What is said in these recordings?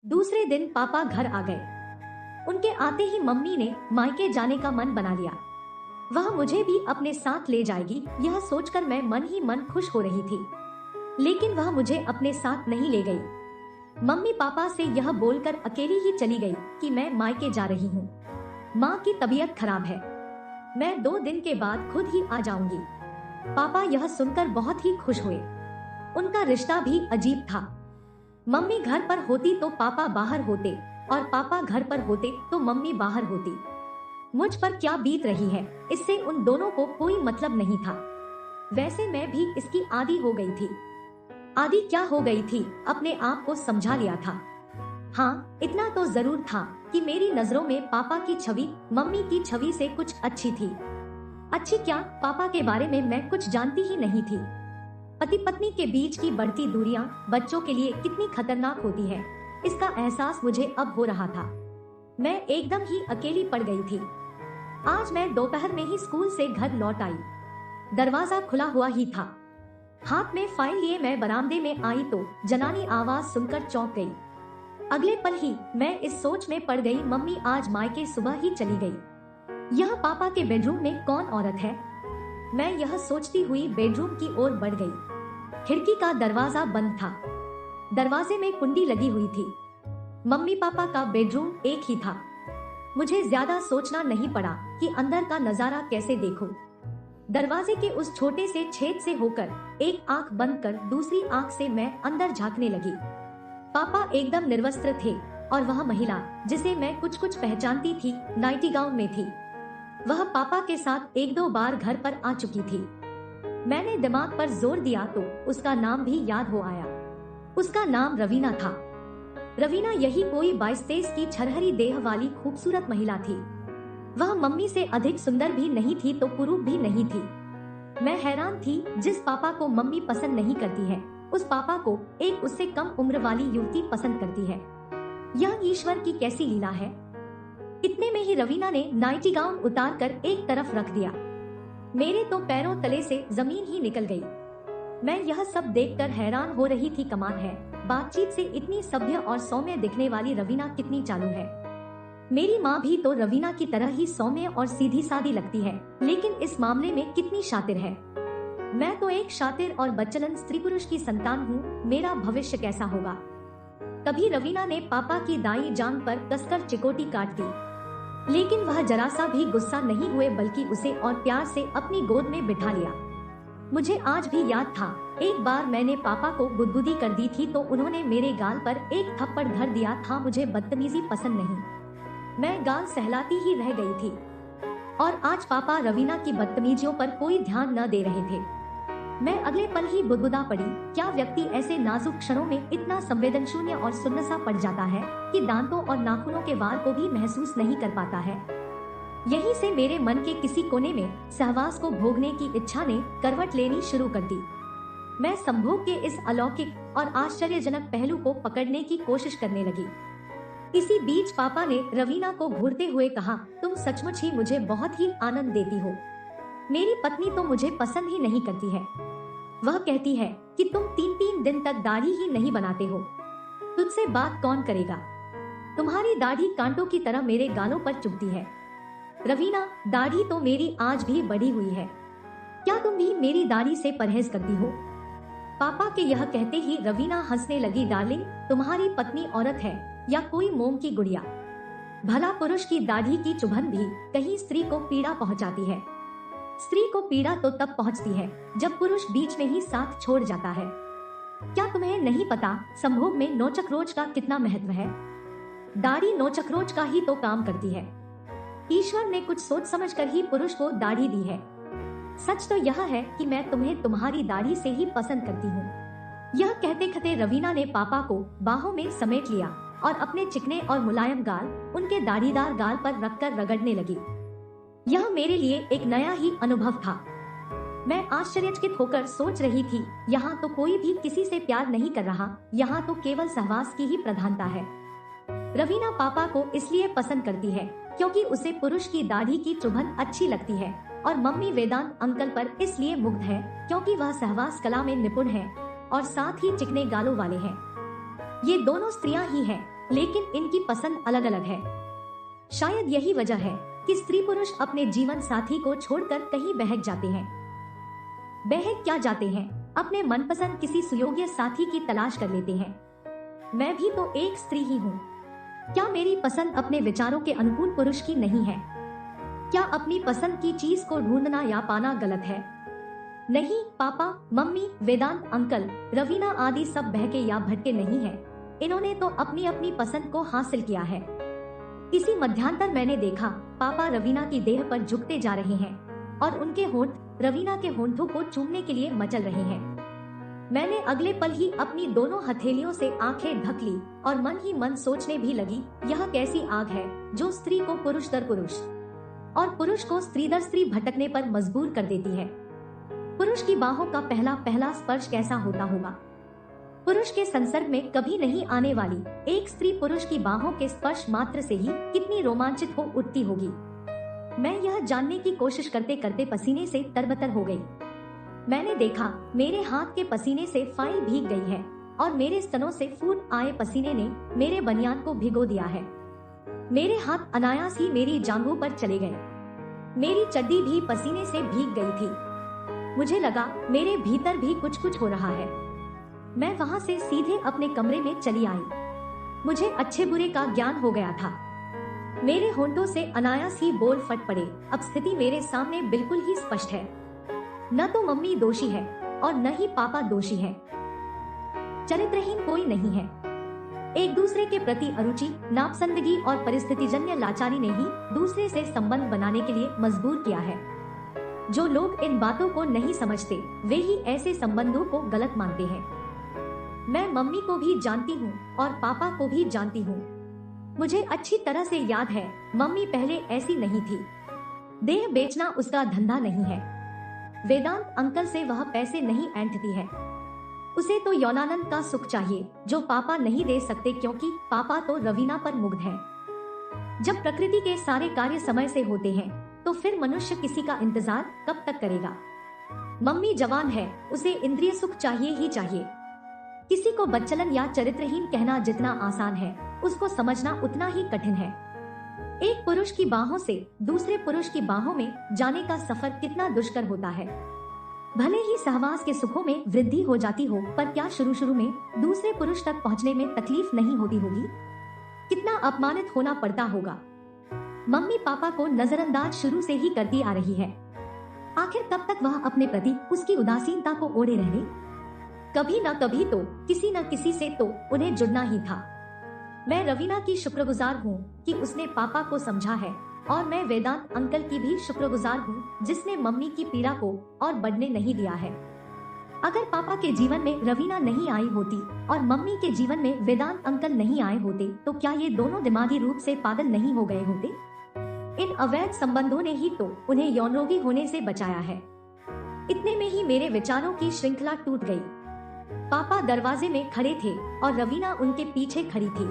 दूसरे दिन पापा घर आ गए। उनके आते ही मम्मी ने मायके जाने का मन बना लिया। वह मुझे भी अपने साथ ले जाएगी, यह सोचकर मैं मन ही मन खुश हो रही थी। लेकिन वह मुझे अपने साथ नहीं ले गई। मम्मी पापा से यह बोलकर अकेली ही चली गई कि मैं मायके जा रही हूँ। माँ की तबीयत खराब है, मैं 2 दिन के बाद खुद ही आ जाऊंगी। पापा यह सुनकर बहुत ही खुश हुए। उनका रिश्ता भी अजीब था। मम्मी घर पर होती तो पापा बाहर होते, और पापा घर पर होते तो मम्मी बाहर होती। मुझ पर क्या बीत रही है, इससे उन दोनों को कोई मतलब नहीं था। वैसे मैं भी इसकी आदी हो गई थी। आदी क्या हो गई थी, अपने आप को समझा लिया था। हाँ, इतना तो जरूर था कि मेरी नजरों में पापा की छवि मम्मी की छवि से कुछ अच्छी थी। अच्छी क्या, पापा के बारे में मैं कुछ जानती ही नहीं थी। पति पत्नी के बीच की बढ़ती दूरियां बच्चों के लिए कितनी खतरनाक होती है, इसका एहसास मुझे अब हो रहा था। मैं एकदम ही अकेली पड़ गई थी। आज मैं दोपहर में ही स्कूल से घर लौट आई। दरवाजा खुला हुआ ही था। हाथ में फाइल लिए मैं बरामदे में आई तो जनानी आवाज सुनकर चौंक गई। अगले पल ही मैं इस सोच में पड़ गई, मम्मी आज मायके सुबह ही चली गई। यह पापा के बेडरूम में कौन औरत है? मैं यह सोचती हुई बेडरूम की ओर बढ़ गई। खिड़की का दरवाजा बंद था। दरवाजे में कुंडी लगी हुई थी। मम्मी पापा का बेडरूम एक ही था। मुझे ज्यादा सोचना नहीं पड़ा कि अंदर का नजारा कैसे देखूं। दरवाजे के उस छोटे से छेद से होकर एक आंख बंद कर दूसरी आंख से मैं अंदर झांकने लगी। पापा एकदम निर्वस्त्र थे और वह महिला जिसे मैं कुछ कुछ पहचानती थी नाइटी गाउन में थी। वह पापा के साथ 1-2 बार घर पर आ चुकी थी। मैंने दिमाग पर जोर दिया तो उसका नाम भी याद हो आया। उसका नाम रवीना था। रवीना यही कोई 22-23 की छरहरी देह वाली खूबसूरत महिला थी। वह मम्मी से अधिक सुंदर भी नहीं थी तो कुरूप भी नहीं थी। मैं हैरान थी, जिस पापा को मम्मी पसंद नहीं करती है, उस पापा को एक उससे कम उम्र वाली युवती पसंद करती है। यह ईश्वर की कैसी लीला है। इतने में ही रवीना ने नाइटी गाउन उतार कर एक तरफ रख दिया। मेरे तो पैरों तले से जमीन ही निकल गई। मैं यह सब देखकर हैरान हो रही थी। कमाल है, बातचीत से इतनी सभ्य और सौम्य दिखने वाली रवीना कितनी चालू है। मेरी माँ भी तो रवीना की तरह ही सौम्य और सीधी सादी लगती है, लेकिन इस मामले में कितनी शातिर है। मैं तो एक शातिर और बच्चलन स्त्री पुरुष की संतान हूँ, मेरा भविष्य कैसा होगा। तभी रवीना ने पापा की दाईं जांघ पर कसकर चिकोटी काट दी, लेकिन वह जरा सा भी गुस्सा नहीं हुए, बल्कि उसे और प्यार से अपनी गोद में बिठा लिया। मुझे आज भी याद था, एक बार मैंने पापा को गुदगुदी कर दी थी तो उन्होंने मेरे गाल पर एक थप्पड़ धर दिया था। मुझे बदतमीजी पसंद नहीं, मैं गाल सहलाती ही रह गई थी। और आज पापा रवीना की बदतमीजियों पर कोई ध्यान न दे रहे थे। मैं अगले पल ही बुदबुदा पड़ी। क्या व्यक्ति ऐसे नाजुक क्षणों में इतना संवेदनशून्य और सुन्न-सा पड़ जाता है कि दांतों और नाखूनों के वार को भी महसूस नहीं कर पाता है। यहीं से मेरे मन के किसी कोने में सहवास को भोगने की इच्छा ने करवट लेनी शुरू कर दी। मैं संभोग के इस अलौकिक और आश्चर्यजनक पहलू को पकड़ने की कोशिश करने लगी। इसी बीच पापा ने रवीना को घूरते हुए कहा, तुम सचमुच ही मुझे बहुत ही आनंद देती हो। मेरी पत्नी तो मुझे पसंद ही नहीं करती है। वह कहती है कि तुम 3-3 दिन तक दाढ़ी ही नहीं बनाते हो। तुझसे बात कौन करेगा। तुम्हारी दाढ़ी कांटों की तरह मेरे गालों पर चुभती है। रवीना, दाढ़ी तो मेरी आज भी बढ़ी हुई है। क्या तुम भी मेरी दाढ़ी से परहेज करती हो? पापा के यह कहते ही रवीना हंसने लगी। डार्लिंग, तुम्हारी पत्नी औरत है या कोई मोम की गुड़िया। भला पुरुष की दाढ़ी की चुभन भी कहीं स्त्री को पीड़ा पहुंचाती है। स्त्री को पीड़ा तो तब पहुंचती है जब पुरुष बीच में ही साथ छोड़ जाता है। क्या तुम्हें नहीं पता संभोग में नोचक रोज का कितना महत्व है। दाढ़ी नोचक रोज का ही तो काम करती है। ईश्वर ने कुछ सोच समझकर ही पुरुष को दाढ़ी दी है। सच तो यह है कि मैं तुम्हें तुम्हारी दाढ़ी से ही पसंद करती हूँ। यह कहते कहते रवीना ने पापा को बाहों में समेट लिया और अपने चिकने और मुलायम गाल उनके दाढ़ीदार गाल पर रखकर रगड़ने लगी। यह मेरे लिए एक नया ही अनुभव था। मैं आश्चर्यचकित होकर सोच रही थी, यहाँ तो कोई भी किसी से प्यार नहीं कर रहा, यहाँ तो केवल सहवास की ही प्रधानता है। रवीना पापा को इसलिए पसंद करती है क्योंकि उसे पुरुष की दाढ़ी की चुभन अच्छी लगती है, और मम्मी वेदांत अंकल पर इसलिए मुग्ध है क्योंकि वह सहवास कला में निपुण है और साथ ही चिकने गालों वाले हैं। ये दोनों स्त्रियां ही हैं लेकिन इनकी पसंद अलग अलग है। शायद यही वजह है कि स्त्री पुरुष अपने जीवन साथी को छोड़कर कहीं बहक जाते हैं। बहक क्या जाते हैं, अपने मनपसंद किसी सुयोग्य साथी की तलाश कर लेते हैं। मैं भी तो एक स्त्री ही हूँ। क्या मेरी पसंद अपने विचारों के अनुकूल पुरुष की नहीं है? क्या अपनी पसंद की चीज को ढूंढना या पाना गलत है? नहीं, पापा, मम्मी, वेदांत अंकल, रवीना आदि सब बहके या भटके नहीं हैं। इन्होंने तो अपनी अपनी पसंद को हासिल किया है। इसी मध्यांतर मैंने देखा पापा रवीना की देह पर झुकते जा रहे हैं और उनके होंठ रवीना के होंठों को चूमने के लिए मचल रहे हैं। मैंने अगले पल ही अपनी दोनों हथेलियों से आंखें ढक ली और मन ही मन सोचने भी लगी, यह कैसी आग है जो स्त्री को पुरुष दर पुरुष और पुरुष को स्त्री दर स्त्री भटकने पर मजबूर कर देती है। पुरुष की बाहों का पहला पहला स्पर्श कैसा होता होगा? पुरुष के संसर्ग में कभी नहीं आने वाली एक स्त्री पुरुष की बाहों के स्पर्श मात्र से ही कितनी रोमांचित हो उठती होगी। मैं यह जानने की कोशिश करते करते पसीने से तरबतर हो गई। मैंने देखा मेरे हाथ के पसीने से फाइल भीग गई है और मेरे स्तनों से फूट आए पसीने ने मेरे बनियान को भिगो दिया है। मेरे हाथ अनायास ही मेरी जांघों पर चले गए। मेरी चड्डी भी पसीने से भीग गई थी। मुझे लगा मेरे भीतर भी कुछ कुछ हो रहा है। मैं वहां से सीधे अपने कमरे में चली आई। मुझे अच्छे बुरे का ज्ञान हो गया था। मेरे होंठों से अनायास ही बोल फट पड़े। अब स्थिति मेरे सामने बिल्कुल ही स्पष्ट है। न तो मम्मी दोषी है और न ही पापा दोषी है। चरित्रहीन कोई नहीं है। एक दूसरे के प्रति अरुचि, नापसंदगी और परिस्थितिजन्य लाचारी ने ही दूसरे से संबंध बनाने के लिए मजबूर किया है। जो लोग इन बातों को नहीं समझते वे ही ऐसे संबंधों को गलत मानते हैं। मैं मम्मी को भी जानती हूँ और पापा को भी जानती हूँ। मुझे अच्छी तरह से याद है मम्मी पहले ऐसी नहीं थी। देह बेचना उसका धंधा नहीं है। वेदांत अंकल से वह पैसे नहीं ऐंठती है। उसे तो यौनानंद का सुख चाहिए जो पापा नहीं दे सकते, क्योंकि पापा तो रवीना पर मुग्ध है। जब प्रकृति के सारे कार्य समय से होते हैं तो फिर मनुष्य किसी का इंतजार कब तक करेगा? मम्मी जवान है, उसे इंद्रिय सुख चाहिए ही चाहिए। किसी को बच्चलन या चरित्रहीन कहना जितना आसान है उसको समझना उतना ही कठिन है। एक पुरुष की बाहों से दूसरे पुरुष की बाहों में जाने का सफर कितना दुष्कर होता है। भले ही सहवास के सुखों में वृद्धि हो जाती हो, पर क्या शुरू शुरू में दूसरे पुरुष तक पहुंचने में तकलीफ नहीं होती होगी? कितना अपमानित होना पड़ता होगा। मम्मी पापा को नजरअंदाज शुरू से ही करती आ रही है। आखिर कब तक वह अपने प्रति उसकी उदासीनता को ओढ़े रहने? कभी न कभी तो किसी न किसी से तो उन्हें जुड़ना ही था। मैं रवीना की शुक्रगुजार हूँ कि उसने पापा को समझा है, और मैं वेदांत अंकल की भी शुक्रगुजार हूँ जिसने मम्मी की पीड़ा को और बढ़ने नहीं दिया है। अगर पापा के जीवन में रवीना नहीं आई होती और मम्मी के जीवन में वेदांत अंकल नहीं आए होते तो क्या ये दोनों दिमागी रूप से पागल नहीं हो गए होते? इन अवैध संबंधों ने ही तो उन्हें यौन रोगी होने से बचाया है। इतने में ही मेरे विचारों की श्रृंखला टूट गई। पापा दरवाजे में खड़े थे और रवीना उनके पीछे खड़ी थी।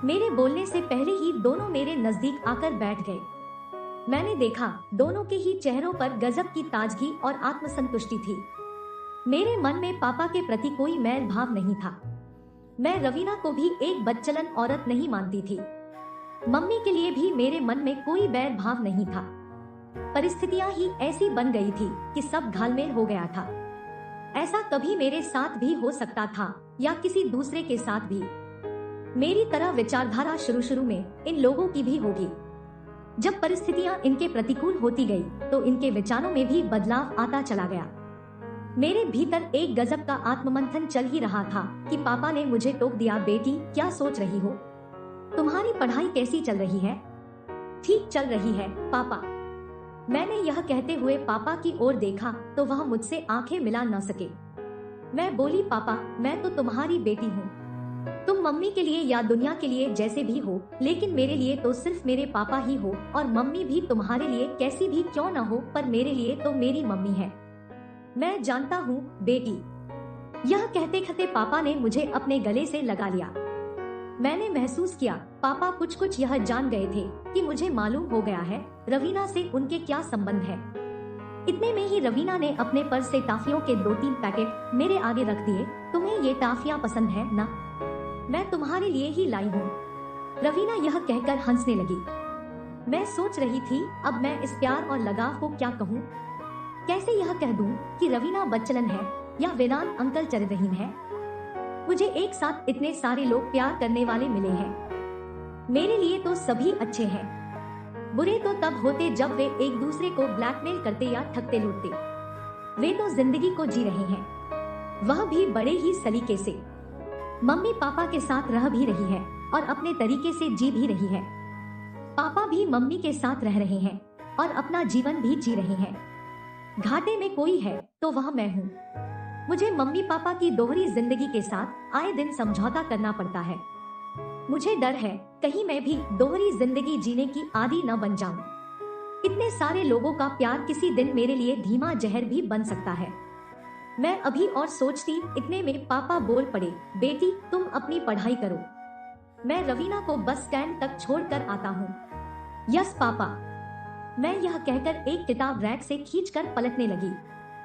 मेरे बोलने से पहले ही दोनों मेरे नजदीक आकर बैठ गए। मैंने देखा दोनों के ही चेहरों पर गजब की ताजगी और आत्मसंतुष्टि थी। मेरे मन में पापा के प्रति कोई मैल भाव नहीं था। मैं रवीना को भी एक बच्चलन औरत नहीं मानती थी। मम्मी के लिए भी मेरे मन में कोई बैर भाव नहीं था। परिस्थितियां ही ऐसी बन गई थी कि सब घालमेल हो गया था। ऐसा कभी मेरे साथ भी हो सकता था या किसी दूसरे के साथ भी। मेरी तरह विचारधारा शुरू शुरू में इन लोगों की भी होगी। जब परिस्थितियां इनके प्रतिकूल होती गई तो इनके विचारों में भी बदलाव आता चला गया। मेरे भीतर एक गजब का आत्ममंथन चल ही रहा था कि पापा ने मुझे टोक दिया, बेटी क्या सोच रही हो? तुम्हारी पढ़ाई कैसी चल रही है? ठीक चल रही है पापा। मैंने यह कहते हुए पापा की ओर देखा तो वह मुझसे आंखें मिला न सके। मैं बोली, पापा मैं तो तुम्हारी बेटी हूँ। तुम मम्मी के लिए या दुनिया के लिए जैसे भी हो, लेकिन मेरे लिए तो सिर्फ मेरे पापा ही हो, और मम्मी भी तुम्हारे लिए कैसी भी क्यों न हो, पर मेरे लिए तो मेरी मम्मी है। मैं जानता हूँ बेटी। यह कहते कहते पापा ने मुझे अपने गले से लगा लिया। मैंने महसूस किया पापा कुछ कुछ यह जान गए थे कि मुझे मालूम हो गया है रवीना से उनके क्या संबंध है। इतने में ही रवीना ने अपने पर्स से टाफियों के 2-3 पैकेट मेरे आगे रख दिए। तुम्हें ये टाफियाँ पसंद है ना? मैं तुम्हारे लिए ही लाई हूँ। रवीना यह कहकर हंसने लगी। मैं सोच रही थी अब मैं इस प्यार और लगाव को क्या कहूँ। कैसे यह कह दूँ कि रवीना बच्चलन है या वेदांत अंकल चरित्रहीन है। मुझे एक साथ इतने सारे लोग प्यार करने वाले मिले हैं। मेरे लिए तो सभी अच्छे हैं। बुरे तो तब होते जब वे एक दूसरे को ब्लैकमेल करते या ठगते लूटते। वे तो जिंदगी को जी रहे हैं, वह भी बड़े ही सलीके से। मम्मी पापा के साथ रह भी रही है और अपने तरीके से जी भी रही है। पापा भी मम्मी के साथ रह रहे हैं और अपना जीवन भी जी रहे हैं। घाटे में कोई है तो वह मैं हूँ। मुझे मम्मी पापा की दोहरी जिंदगी के साथ आए दिन समझौता करना पड़ता है। मुझे डर है कहीं मैं भी दोहरी जिंदगी जीने की आदी न बन जाऊं। इतने सारे लोगों का प्यार किसी दिन मेरे लिए धीमा जहर भी बन सकता है। मैं अभी और सोचती इतने में पापा बोल पड़े, बेटी तुम अपनी पढ़ाई करो, मैं रवीना को बस स्टैंड तक छोड़कर आता हूँ। Yes papa. मैं यह कहकर एक किताब रैक से खींचकर पलटने लगी।